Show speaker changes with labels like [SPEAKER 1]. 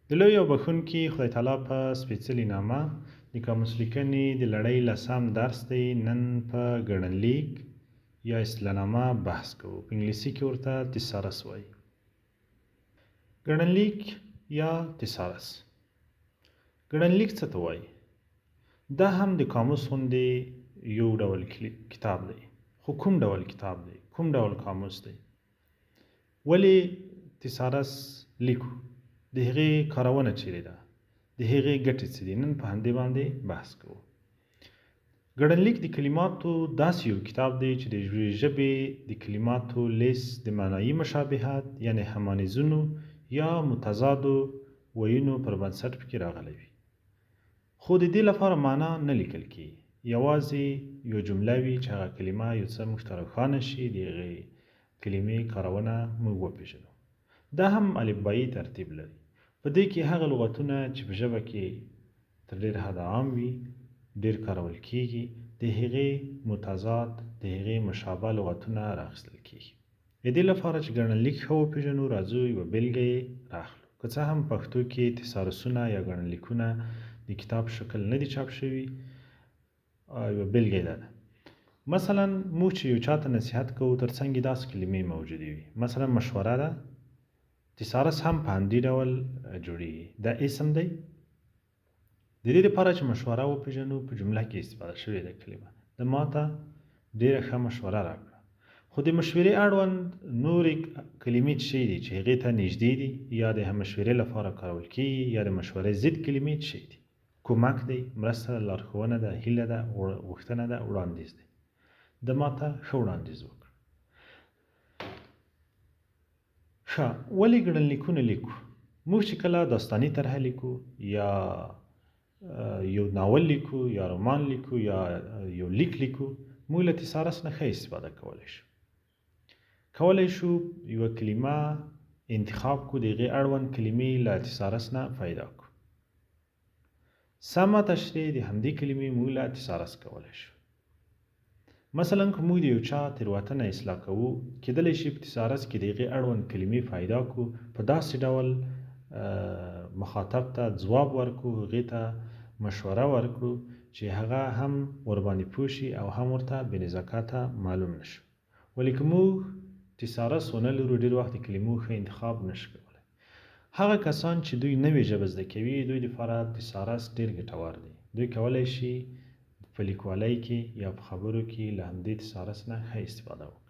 [SPEAKER 1] د لوی او بخښونکي خدای تعالی په سپېڅلې نامه د قاموس لیکنې د لړۍ لسم درس دی. نن په ګڼنلیک یا اصطلاحنامه بحث کوو. په انګلیسي کې ورته تیسارس وایي. ګڼنلیک یا تیسارس. ګڼنلیک څه ته وایي؟ دا هم د قاموس غوندې یو ډول کتاب دی. خو کوم ډول کتاب دی؟ کوم ډول قاموس دی؟ ولې تیسارس لیکو؟ د هغې کارونه چیرې ده؟ د هغې ګټې څه دي؟ نن په همدې باندې بحث کوو. ګڼنلیک د کلماتو داسې یو کتاب دی چې د ژبې د کلماتو لیست د معنایي مشابهت یعنې همانیزونو یا متضادو ویونو پر بنسټ پکې راغلی وي. خو د دې لپاره معنا نه لیکل کېږي. یوازې یو جمله وي چې هغه کلمه یو څه موږ ته روښانه شي، د هغې کلمې کارونه موږ وپېژنو. دا هم الفبایي ترتیب لري. په دې کې هغه لغتونه چې په ژبه کې تر ډېر حده عام وي، ډېر کارول کېږي، د هغې متضاد، د هغې مشابه لغتونه راخیستل کېږي. د دې لپاره چې ګڼنلیک ښه وپېژنو، راځو یوه بېلګه یې راخلو. که څه هم پښتو کې تیسارسونه یا ګڼنلیکونه د کتاب شکل نه دي چاپ شوي، یوه بېلګه یې دا ده. مثلا موږ چې یو چا ته نصیحت کوو، تر څنګ یې داسې کلمې موجودې وي. مثلا مشوره ده، تیسارس هم په همدې ډول جوړیږي. دا اسم دی. د دې لپاره چې مشوره وپېژنو، په جمله کې استفاده شوې ده کلمه. د ماته ډېره ښه مشوره راکړه. خو د مشورې اړوند نورې کلمې څه شی دي چې هغې ته نږدې دي یا د مشورې لپاره کارول کېږي، یا د مشورې ضد کلمې څه شی دي؟ کومک دی، مرسته ده، لارښوونه ده، هیله ده، غوښتنه ده، وړاندیز دی. د ماته ښه وړاندیز وکړه. ښه، ولې ګڼنلیکونه لیکو؟ موږ چې کله داستاني طرحه لیکو، یا یو ناول لیکو، یا رومان لیکو، یا یو لیک لیکو، موږ له تیسارس نه ښه استفاده کولی شو. کولی شو یوه کلمه انتخاب کړو، د هغې اړوند کلمې له تیسارس نه پیدا کړو. سمه تشریح د همدې کلمې موږ له تیسارس کولی شو. مثلا که موږ د یو چا تېروتنه اصلاح کوو، کیدلی شي په تیسارس کې د هغې اړوند کلمې پیدا کړو، په داسې ډول مخاطب ته ځواب ورکړو، هغې ته مشوره ورکړو چې هغه هم ورباندې پوه شي او هم ورته بې نزاکته معلوم نه شو. ولې که موږ تیسارس ونه لرو، ډېر وخت د کلمو ښه انتخاب نشو کولی. هغه کسان چې دوی نوې ژبه زده کوي، دوی دپاره تیسارس ډېر ګټور دی. دوی کولی شي په لیکوالۍ کې یا په خبرو کې له همدې تیسارس نه ښه استفاده وکړي.